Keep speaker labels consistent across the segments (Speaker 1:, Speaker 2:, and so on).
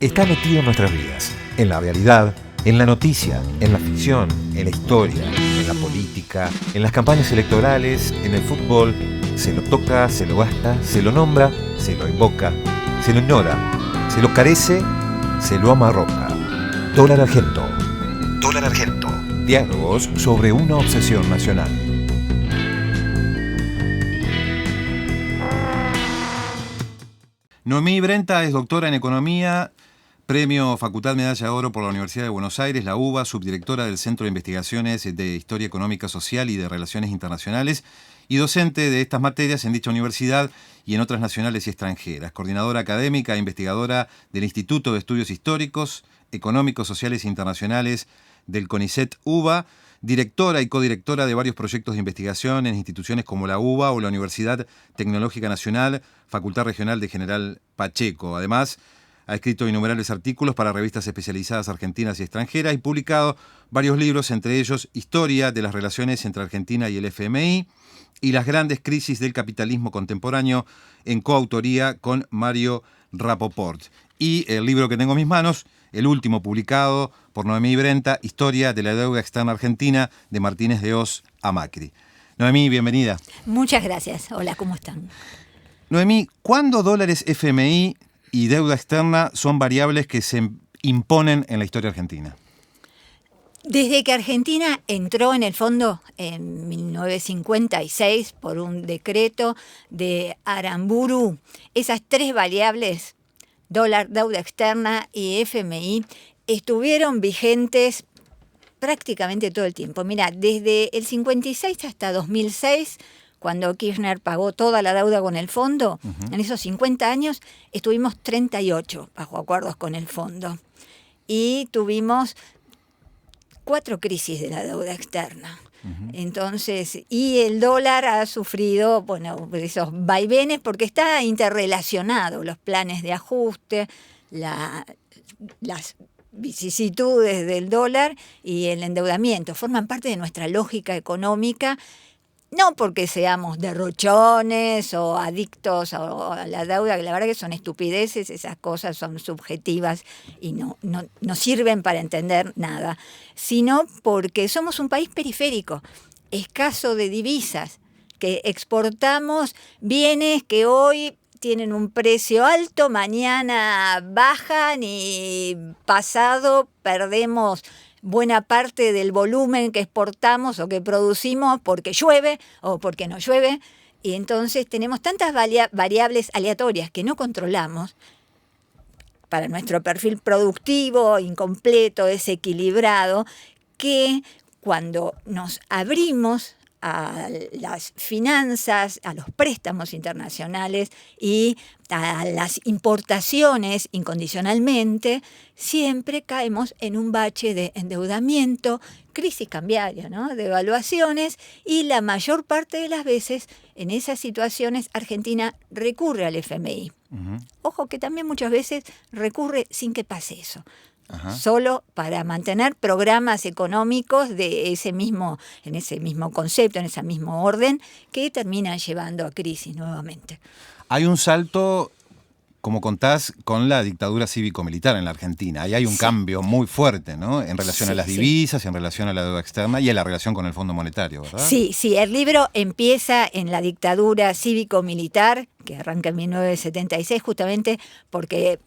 Speaker 1: Está metido en nuestras vidas, en la realidad, en la noticia, en la ficción, en la historia, en la política, en las campañas electorales, en el fútbol. Se lo toca, se lo gasta, se lo nombra, se lo invoca, se lo ignora, se lo carece, se lo amarroca. Dólar Argento. Dólar Argento. Diálogos sobre una obsesión nacional.
Speaker 2: Noemí Brenta es doctora en Economía, premio Facultad Medalla de Oro por la Universidad de Buenos Aires, la UBA, subdirectora del Centro de Investigaciones de Historia Económica Social y de Relaciones Internacionales y docente de estas materias en dicha universidad y en otras nacionales y extranjeras, coordinadora académica e investigadora del Instituto de Estudios Históricos, Económicos, Sociales e Internacionales del CONICET UBA, directora y codirectora de varios proyectos de investigación en instituciones como la UBA o la Universidad Tecnológica Nacional, Facultad Regional de General Pacheco. Además, ha escrito innumerables artículos para revistas especializadas argentinas y extranjeras y publicado varios libros, entre ellos Historia de las relaciones entre Argentina y el FMI y las grandes crisis del capitalismo contemporáneo, en coautoría con Mario Rapoport. Y el libro que tengo en mis manos, el último publicado por Noemí Brenta, Historia de la deuda externa argentina, de Martínez de Hoz a Macri. Noemí, bienvenida.
Speaker 3: Muchas gracias. Hola, ¿cómo están?
Speaker 2: Noemí, ¿cuándo dólares FMI y deuda externa son variables que se imponen en la historia argentina?
Speaker 3: Desde que Argentina entró en el fondo en 1956 por un decreto de Aramburu, esas tres variables, dólar, deuda externa y FMI, estuvieron vigentes prácticamente todo el tiempo. Mira, desde el 56 hasta 2006, cuando Kirchner pagó toda la deuda con el fondo, en esos 50 años estuvimos 38 bajo acuerdos con el fondo. Y tuvimos 4 crisis de la deuda externa. Entonces, y el dólar ha sufrido, bueno, esos vaivenes porque está interrelacionado, los planes de ajuste, las vicisitudes del dólar y el endeudamiento forman parte de nuestra lógica económica. No porque seamos derrochones o adictos a la deuda, que la verdad que son estupideces, esas cosas son subjetivas y no sirven para entender nada, sino porque somos un país periférico, escaso de divisas, que exportamos bienes que hoy tienen un precio alto, mañana bajan y pasado perdemos buena parte del volumen que exportamos o que producimos porque llueve o porque no llueve. Y entonces tenemos tantas variables aleatorias que no controlamos para nuestro perfil productivo, incompleto, desequilibrado, que cuando nos abrimos a las finanzas, a los préstamos internacionales y a las importaciones incondicionalmente, siempre caemos en un bache de endeudamiento, crisis cambiaria, ¿no? Devaluaciones, y la mayor parte de las veces en esas situaciones Argentina recurre al FMI. Ojo que también muchas veces recurre sin que pase eso. Solo para mantener programas económicos de en ese mismo concepto, en ese mismo orden, que terminan llevando a crisis nuevamente.
Speaker 2: Hay un salto, como contás, con la dictadura cívico-militar en la Argentina. Ahí hay un cambio muy fuerte, ¿no? En relación a las divisas, en relación a la deuda externa y a la relación con el Fondo Monetario, ¿verdad?
Speaker 3: Sí, el libro empieza en la dictadura cívico-militar, que arranca en 1976, justamente porque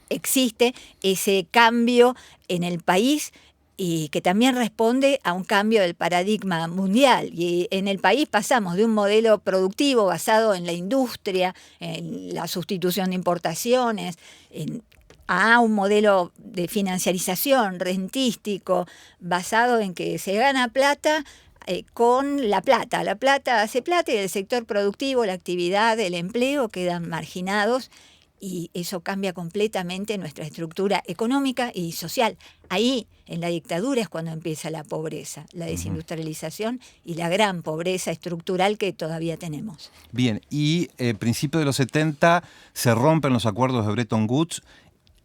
Speaker 3: existe ese cambio en el país y que también responde a un cambio del paradigma mundial. Y en el país pasamos de un modelo productivo basado en la industria, en la sustitución de importaciones, a un modelo de financiarización rentístico basado en que se gana plata con la plata. La plata hace plata y el sector productivo, la actividad, el empleo quedan marginados. Y eso cambia completamente nuestra estructura económica y social. Ahí, en la dictadura, es cuando empieza la pobreza, la desindustrialización y la gran pobreza estructural que todavía tenemos.
Speaker 2: Bien, y principios de los 70 se rompen los acuerdos de Bretton Woods.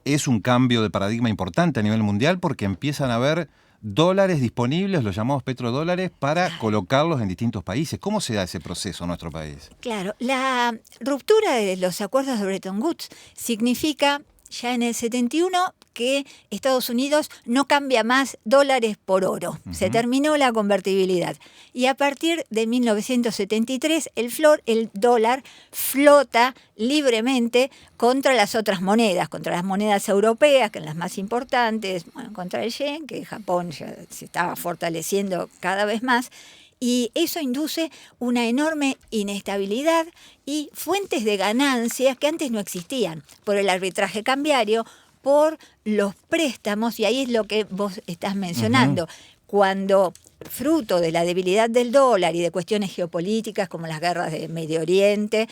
Speaker 2: Es un cambio de paradigma importante a nivel mundial porque empiezan a haber dólares disponibles, los llamados petrodólares, para colocarlos en distintos países. ¿Cómo se da ese proceso en nuestro país?
Speaker 3: Claro, la ruptura de los acuerdos de Bretton Woods significa ya en el 71 que Estados Unidos no cambia más dólares por oro. Se terminó la convertibilidad. Y a partir de 1973 el dólar flota libremente contra las otras monedas, contra las monedas europeas, que son las más importantes, bueno, contra el yen, que Japón ya se estaba fortaleciendo cada vez más. Y eso induce una enorme inestabilidad y fuentes de ganancias que antes no existían, por el arbitraje cambiario, por los préstamos, y ahí es lo que vos estás mencionando. Cuando, fruto de la debilidad del dólar y de cuestiones geopolíticas como las guerras de Medio Oriente,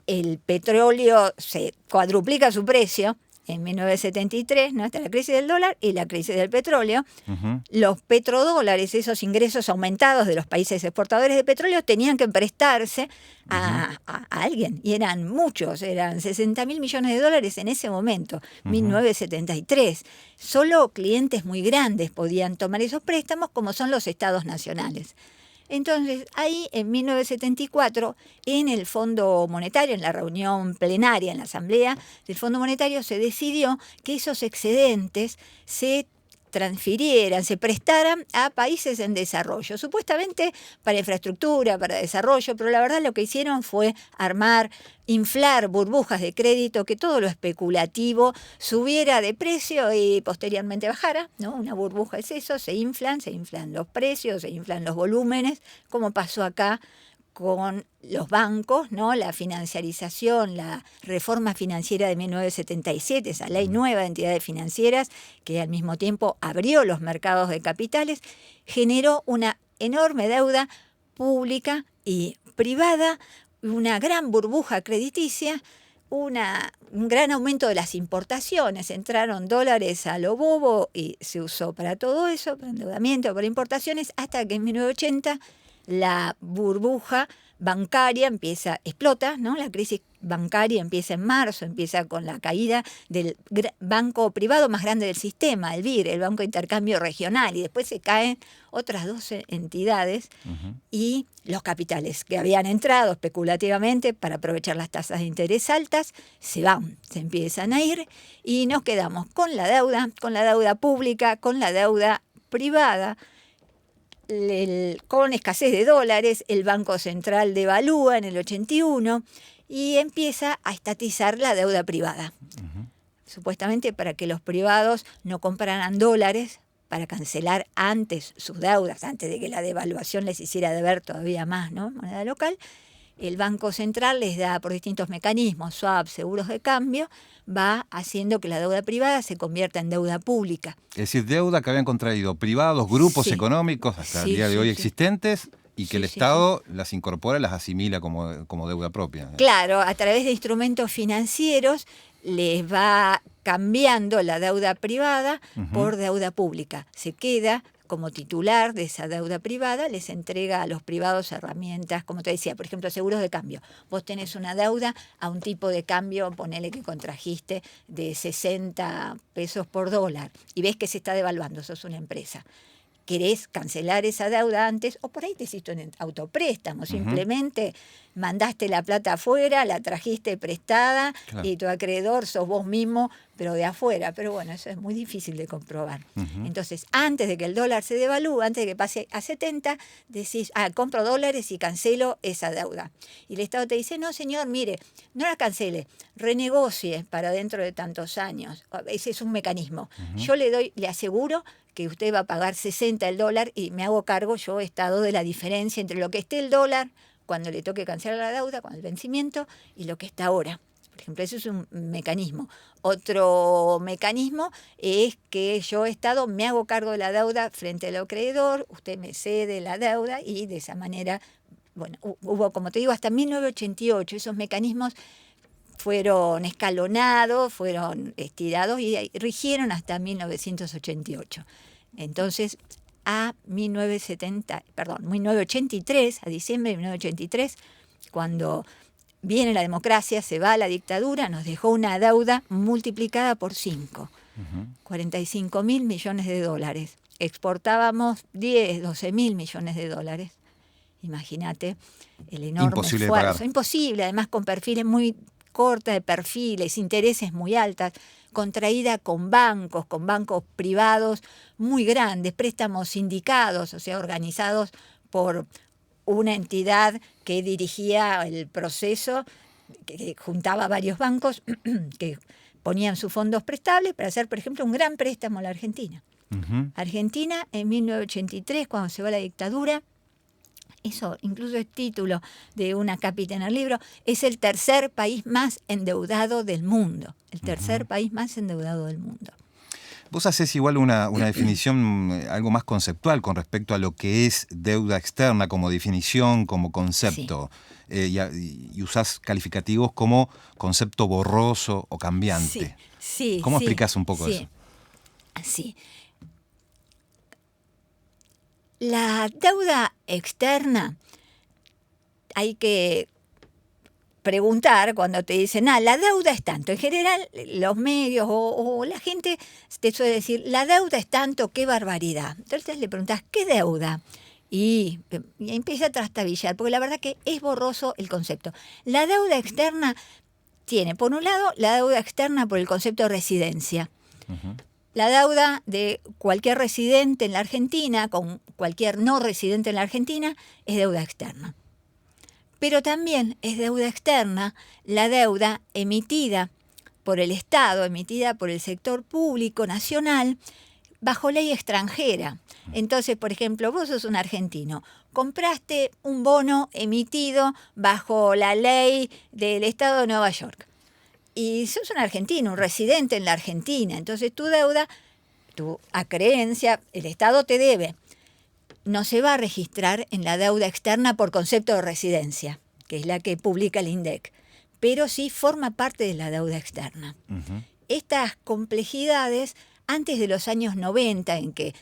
Speaker 3: el petróleo se cuadruplica su precio. En 1973, ¿no? Está la crisis del dólar y la crisis del petróleo. Los petrodólares, esos ingresos aumentados de los países exportadores de petróleo, tenían que prestarse a alguien. Y eran muchos, eran 60.000 millones de dólares en ese momento, 1973. Solo clientes muy grandes podían tomar esos préstamos, como son los estados nacionales. Entonces, ahí en 1974, en el Fondo Monetario, en la reunión plenaria, en la Asamblea del Fondo Monetario, se decidió que esos excedentes se transfirieran, se prestaran a países en desarrollo, supuestamente para infraestructura, para desarrollo, pero la verdad lo que hicieron fue inflar burbujas de crédito, que todo lo especulativo subiera de precio y posteriormente bajara, ¿no? Una burbuja es eso, se inflan los precios, se inflan los volúmenes, como pasó acá con los bancos, ¿no? La financiarización, la reforma financiera de 1977, esa ley nueva de entidades financieras que al mismo tiempo abrió los mercados de capitales, generó una enorme deuda pública y privada, una gran burbuja crediticia, un gran aumento de las importaciones. Entraron dólares a lo bobo y se usó para todo eso, para endeudamiento, para importaciones, hasta que en 1980 la burbuja bancaria explota, ¿no? La crisis bancaria empieza en marzo, empieza con la caída del banco privado más grande del sistema, el BIR, el Banco de Intercambio Regional, y después se caen otras 12 entidades y los capitales que habían entrado especulativamente para aprovechar las tasas de interés altas se empiezan a ir y nos quedamos con la deuda pública, con la deuda privada. Con escasez de dólares, el Banco Central devalúa en el 81 y empieza a estatizar la deuda privada. Supuestamente para que los privados no compraran dólares para cancelar antes sus deudas, antes de que la devaluación les hiciera deber todavía más, ¿no? Moneda local. El Banco Central les da por distintos mecanismos, swaps, seguros de cambio, va haciendo que la deuda privada se convierta en deuda pública.
Speaker 2: Es decir, deuda que habían contraído privados, grupos económicos hasta el día de hoy existentes y que el Estado las incorpora, las asimila como deuda propia.
Speaker 3: Claro, a través de instrumentos financieros les va cambiando la deuda privada por deuda pública. Se queda como titular de esa deuda privada, les entrega a los privados herramientas, como te decía, por ejemplo, seguros de cambio. Vos tenés una deuda a un tipo de cambio, ponele que contrajiste de 60 pesos por dólar y ves que se está devaluando, sos una empresa. Querés cancelar esa deuda antes, o por ahí te hiciste un autopréstamo, simplemente mandaste la plata afuera, la trajiste prestada, claro, y tu acreedor sos vos mismo, pero de afuera. Pero bueno, eso es muy difícil de comprobar. Entonces, antes de que el dólar se devalúe, antes de que pase a 70, decís, compro dólares y cancelo esa deuda. Y el Estado te dice, no señor, mire, no la cancele, renegocie para dentro de tantos años. Ese es un mecanismo. Yo le aseguro que usted va a pagar 60 el dólar y me hago cargo yo, Estado, de la diferencia entre lo que esté el dólar cuando le toque cancelar la deuda, con el vencimiento, y lo que está ahora. Por ejemplo, eso es un mecanismo. Otro mecanismo es que yo, Estado, me hago cargo de la deuda frente al acreedor, usted me cede la deuda y de esa manera, bueno, hubo, como te digo, hasta 1988 esos mecanismos fueron escalonados, fueron estirados y rigieron hasta 1988. Entonces, a 1983, a diciembre de 1983, cuando viene la democracia, se va la dictadura, nos dejó una deuda multiplicada por 5, 45.000 millones de dólares. Exportábamos 10, 12.000 millones de dólares. Imagínate el enorme esfuerzo. Imposible, además con perfiles muy corta de perfiles, intereses muy altas. contraída con bancos privados muy grandes, préstamos sindicados, o sea, organizados por una entidad que dirigía el proceso, que juntaba varios bancos que ponían sus fondos prestables para hacer, por ejemplo, un gran préstamo a la Argentina. Argentina, en 1983, cuando se va la dictadura, eso incluso es título de una cápita en el libro, es el tercer país más endeudado del mundo. El tercer país más endeudado del mundo.
Speaker 2: Vos hacés igual una definición algo más conceptual con respecto a lo que es deuda externa como definición, como concepto. Sí. Y usás calificativos como concepto borroso o cambiante.
Speaker 3: Sí.
Speaker 2: ¿Cómo explicás un poco eso?
Speaker 3: Sí. La deuda externa, hay que preguntar cuando te dicen, la deuda es tanto. En general, los medios o la gente te suele decir, la deuda es tanto, qué barbaridad. Entonces le preguntas, ¿qué deuda? Y empieza a trastabillar, porque la verdad que es borroso el concepto. La deuda externa tiene, por un lado, la deuda externa por el concepto de residencia. La deuda de cualquier residente en la Argentina, con cualquier no residente en la Argentina, es deuda externa. Pero también es deuda externa la deuda emitida por el Estado, emitida por el sector público nacional, bajo ley extranjera. Entonces, por ejemplo, vos sos un argentino, compraste un bono emitido bajo la ley del Estado de Nueva York. Y sos un argentino, un residente en la Argentina. Entonces tu deuda, tu acreencia, el Estado te debe. No se va a registrar en la deuda externa por concepto de residencia, que es la que publica el INDEC, pero sí forma parte de la deuda externa. Estas complejidades, antes de los años 90, en que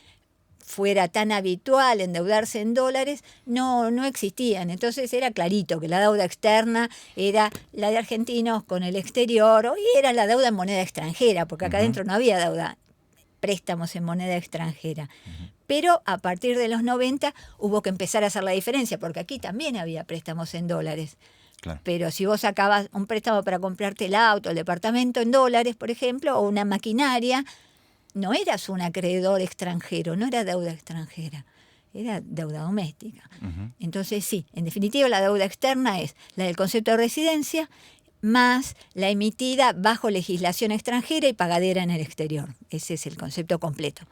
Speaker 3: fuera tan habitual endeudarse en dólares, no existían. Entonces era clarito que la deuda externa era la de argentinos con el exterior, y era la deuda en moneda extranjera, porque acá adentro no había deuda, préstamos en moneda extranjera. Pero a partir de los 90 hubo que empezar a hacer la diferencia, porque aquí también había préstamos en dólares. Claro. Pero si vos sacabas un préstamo para comprarte el auto, el departamento en dólares, por ejemplo, o una maquinaria, no eras un acreedor extranjero, no era deuda extranjera, era deuda doméstica. Entonces sí, en definitiva la deuda externa es la del concepto de residencia más la emitida bajo legislación extranjera y pagadera en el exterior. Ese es el concepto completo.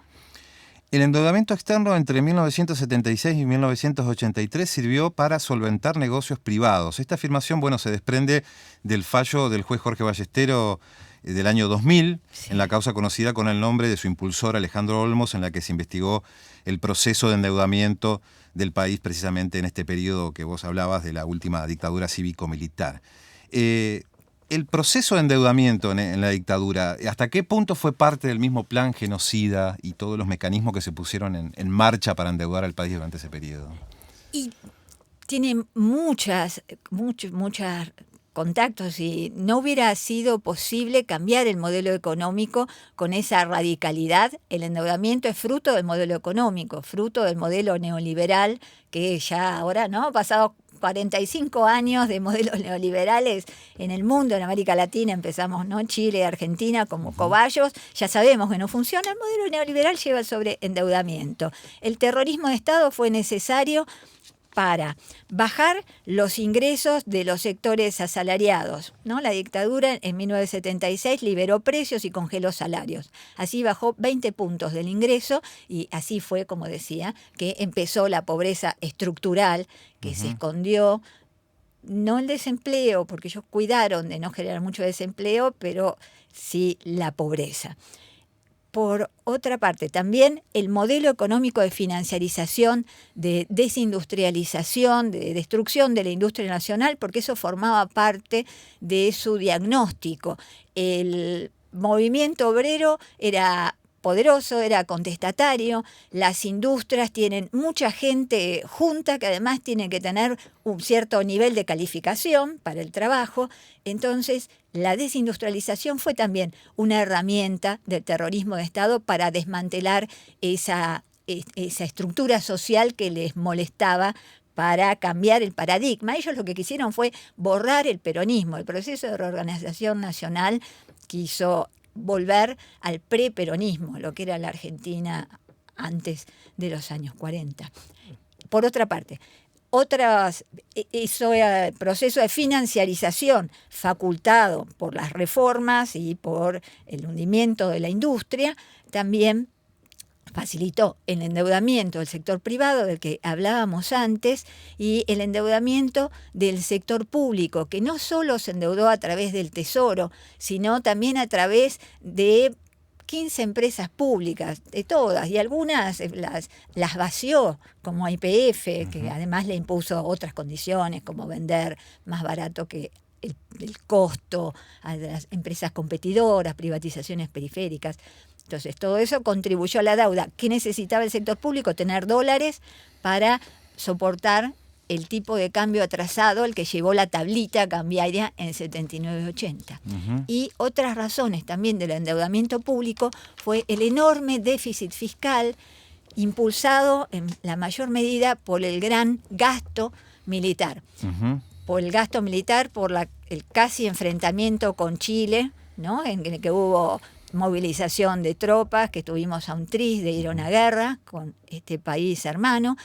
Speaker 2: El endeudamiento externo entre 1976 y 1983 sirvió para solventar negocios privados. Esta afirmación, se desprende del fallo del juez Jorge Ballestero del año 2000, en la causa conocida con el nombre de su impulsor Alejandro Olmos, en la que se investigó el proceso de endeudamiento del país precisamente en este periodo que vos hablabas de la última dictadura cívico-militar. El proceso de endeudamiento en la dictadura, ¿hasta qué punto fue parte del mismo plan genocida y todos los mecanismos que se pusieron en marcha para endeudar al país durante ese periodo?
Speaker 3: Y tiene muchos contactos, y no hubiera sido posible cambiar el modelo económico con esa radicalidad. El endeudamiento es fruto del modelo económico, fruto del modelo neoliberal, que ya ahora, pasados 45 años de modelos neoliberales en el mundo, en América Latina empezamos, Chile, Argentina como cobayos, ya sabemos que no funciona. El modelo neoliberal lleva el sobreendeudamiento. El terrorismo de Estado fue necesario para bajar los ingresos de los sectores asalariados, La dictadura en 1976 liberó precios y congeló salarios. Así bajó 20 puntos del ingreso, y así fue, como decía, que empezó la pobreza estructural, que se escondió, no el desempleo, porque ellos cuidaron de no generar mucho desempleo, pero sí la pobreza. Por otra parte, también el modelo económico de financiarización, de desindustrialización, de destrucción de la industria nacional, porque eso formaba parte de su diagnóstico. El movimiento obrero era poderoso, era contestatario, las industrias tienen mucha gente junta que además tiene que tener un cierto nivel de calificación para el trabajo. Entonces, la desindustrialización fue también una herramienta del terrorismo de Estado para desmantelar esa estructura social que les molestaba, para cambiar el paradigma. Ellos lo que quisieron fue borrar el peronismo. El proceso de reorganización nacional quiso volver al preperonismo, lo que era la Argentina antes de los años 40. Por otra parte, eso era el proceso de financiarización facultado por las reformas y por el hundimiento de la industria, también facilitó el endeudamiento del sector privado del que hablábamos antes y el endeudamiento del sector público, que no solo se endeudó a través del Tesoro, sino también a través de 15 empresas públicas, de todas, y algunas las vació, como YPF, que además le impuso otras condiciones, como vender más barato que el costo a las empresas competidoras, privatizaciones periféricas. Entonces, todo eso contribuyó a la deuda. ¿Qué necesitaba el sector público? Tener dólares para soportar el tipo de cambio atrasado, el que llevó la tablita cambiaria en 79-80. Y otras razones también del endeudamiento público fue el enorme déficit fiscal impulsado en la mayor medida por el gran gasto militar. Por el gasto militar, por el casi enfrentamiento con Chile, ¿no? En el que hubo movilización de tropas, que estuvimos a un tris de ir a una guerra con este país hermano,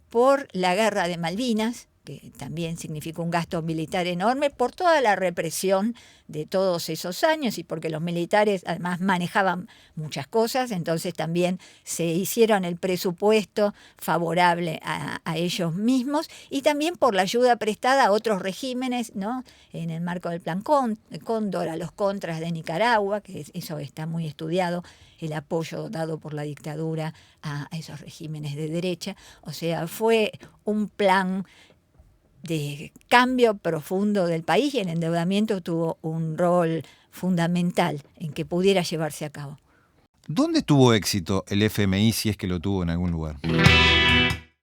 Speaker 3: por la guerra de Malvinas, que también significó un gasto militar enorme, por toda la represión de todos esos años y porque los militares además manejaban muchas cosas, entonces también se hicieron el presupuesto favorable a ellos mismos y también por la ayuda prestada a otros regímenes, ¿no? En el marco del Plan Cóndor, a los contras de Nicaragua, que eso está muy estudiado, el apoyo dado por la dictadura a esos regímenes de derecha. O sea, fue un plan de cambio profundo del país y el endeudamiento tuvo un rol fundamental en que pudiera llevarse a cabo.
Speaker 2: ¿Dónde tuvo éxito el FMI si es que lo tuvo en algún lugar?